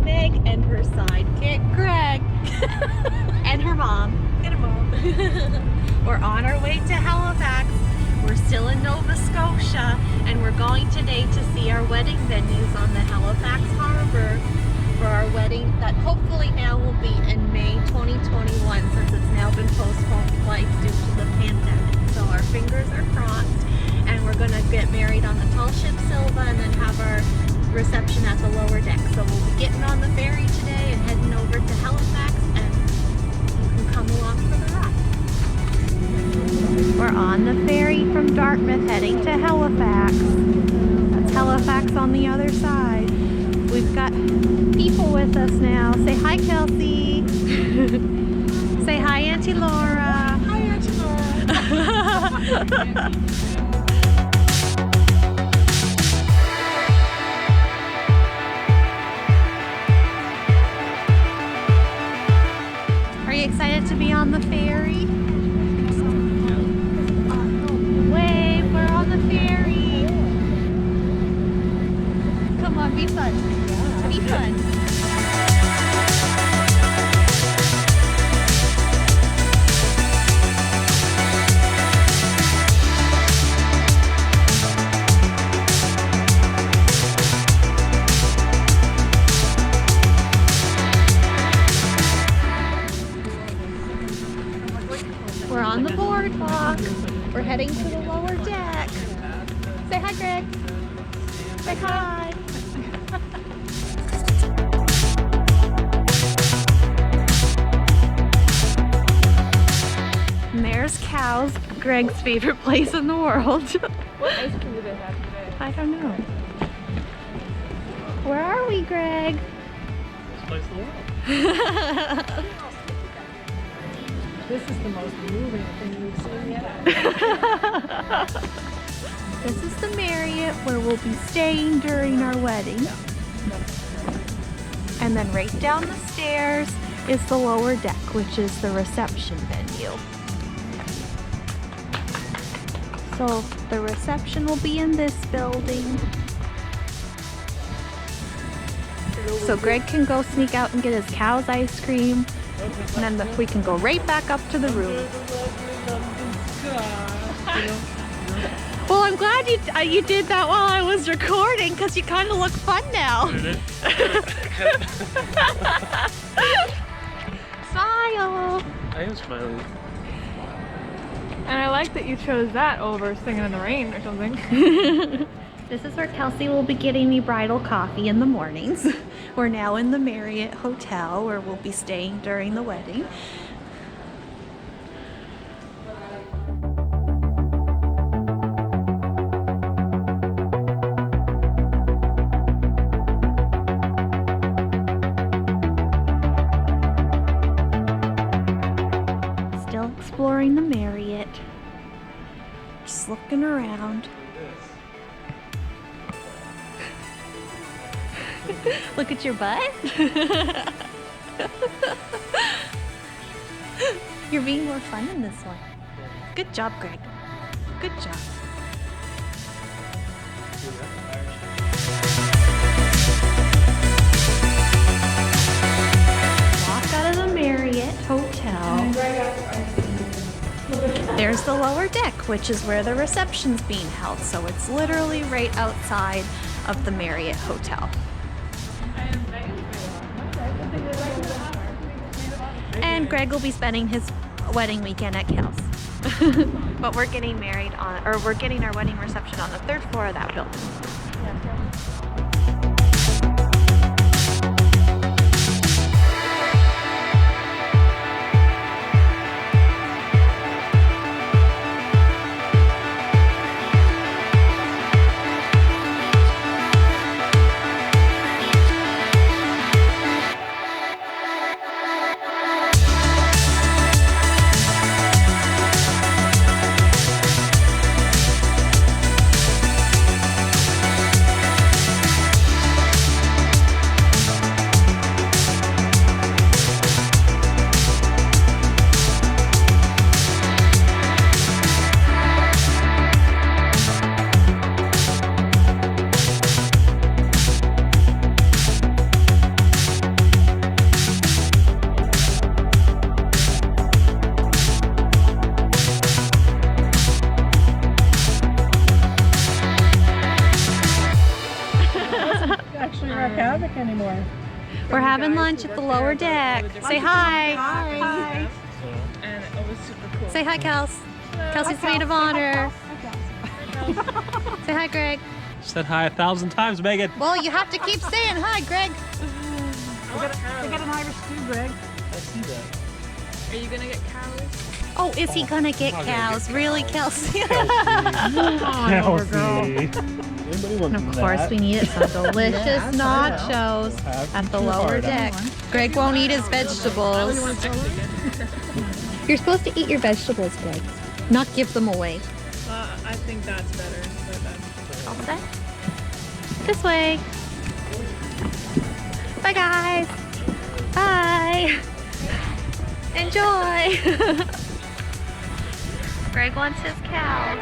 Meg and her sidekick, Greg. And her mom. And a mom. We're on our way to Halifax. We're still in Nova Scotia, and we're going today to see our wedding venues on the Halifax Harbour for our wedding that hopefully now will be in May 2021, since it's now been postponed twice due to the pandemic. So our fingers are crossed, and we're going to get married on the tall ship Silva and then have our reception at the lower deck. So we'll be getting on the ferry today and heading over to Halifax, and you can come along for the ride. We're on the ferry from Dartmouth heading to Halifax. That's Halifax on the other side. We've got people with us now. Say hi, Kelsey. Say hi, Auntie Laura. Hi, Auntie Laura. Are you excited to be on the ferry? Wave, we're on the ferry. Come on, be fun. Be fun. We're on the boardwalk. We're heading to the lower deck. Say hi, Greg. Say hi. And there's Cows, Greg's favorite place in the world. What ice cream do they have today? I don't know. Where are we, Greg? Best place in the world. This is the most moving thing we've seen yet. This is the Marriott where we'll be staying during our wedding. And then right down the stairs is the lower deck, which is the reception venue. So the reception will be in this building. So Greg can go sneak out and get his Cow's ice cream. And then we can go right back up to the room. Well, I'm glad you did that while I was recording, because you kind of look fun now. Smile. I am smiling. And I like that you chose that over singing in the rain or something. This is where Kelsey will be getting me bridal coffee in the mornings. We're now in the Marriott Hotel where we'll be staying during the wedding. Still exploring the Marriott. Just looking around. Look at your butt. You're being more fun in this one. Good job, Greg. Good job. Walk out of the Marriott Hotel. There's the lower deck, which is where the reception's being held. So it's literally right outside of the Marriott Hotel. And Greg will be spending his wedding weekend at Cal's. But we're getting married on, or we're getting our wedding reception on the 3rd floor of that building. wreak havoc anymore. We're having lunch at the lower deck. Say hi. Hi. And it was super cool. Say hi, Kels. Kelsey's maid of honor. Say hi, Greg. Said hi 1,000 times, Megan. Well, you have to keep saying hi, Greg. They got an Irish stew, Greg. I see that. Are you gonna get cows? Oh, is he gonna get I'm not gonna cows? get Really, cows. Kelsey? Kelsey. Anybody want And of course, we need some delicious nachos at the lower deck. Greg won't eat his vegetables. You're supposed to eat your vegetables, Greg, not give them away. I think that's better. But that's All set? This way. Bye, guys. Bye. Enjoy. Greg wants his cows.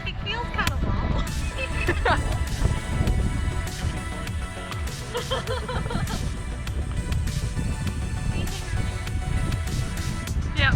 It feels kind of long. Yep.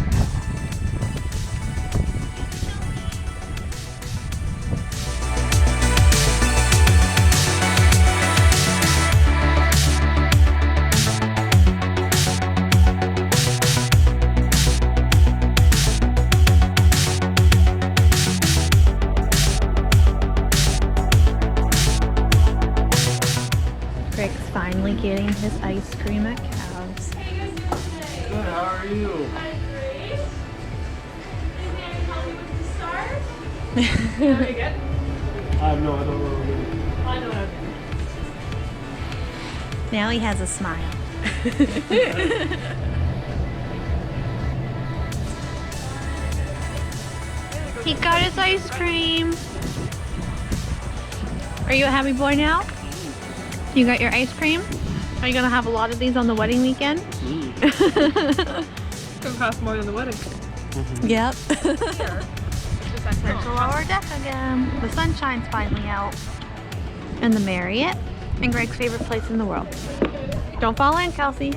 Greg's finally getting his ice cream at Cows. Good, how are you? I have no, I don't know. Now he has a smile. He got his ice cream. Are you a happy boy now? You got your ice cream? Are you gonna have a lot of these on the wedding weekend? It's gonna cost more than the wedding. Yep. There's the lower deck again. The sunshine's finally out. And the Marriott. And Greg's favorite place in the world. Don't fall in, Kelsey.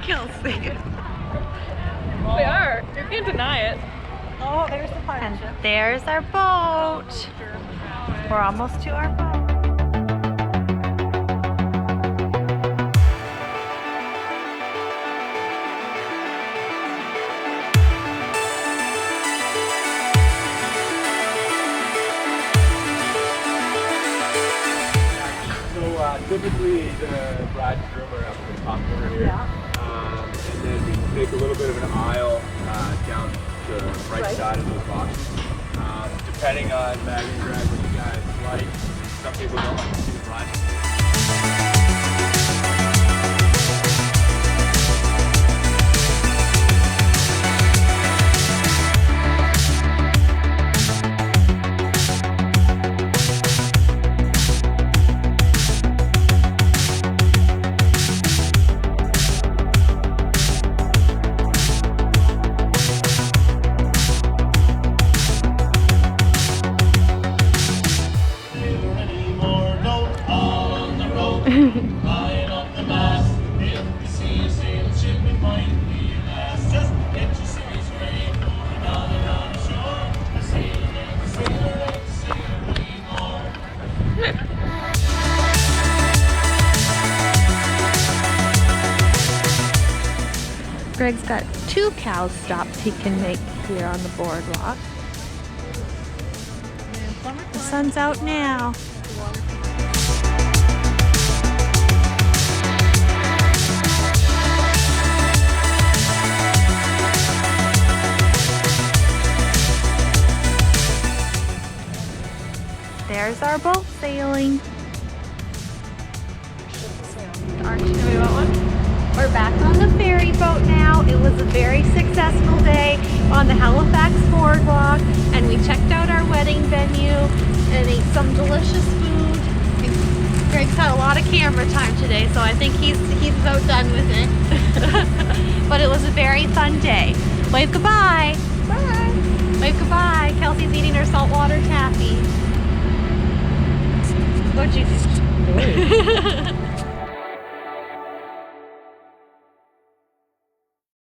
Kelsey. They are. You can't deny it. Oh, there's the pirate And ship. there's our boat. We're almost to our boat. So typically the bride and groom are up in the top corner here. Yeah. make a little bit of an aisle down the right side of those boxes. Depending on baggage drag, what you guys like. Some people don't like to see the front. Greg's got 2 cow stops he can make here on the boardwalk. The sun's out now. There's our boat sailing. Anybody want one? We're back on the ferry boat now. It was a very successful day on the Halifax boardwalk, and we checked out our wedding venue and ate some delicious food. Greg's had a lot of camera time today, so I think he's about done with it. But it was a very fun day. Wave goodbye. Bye. Wave goodbye. Kelsey's eating her saltwater taffy. What'd you do?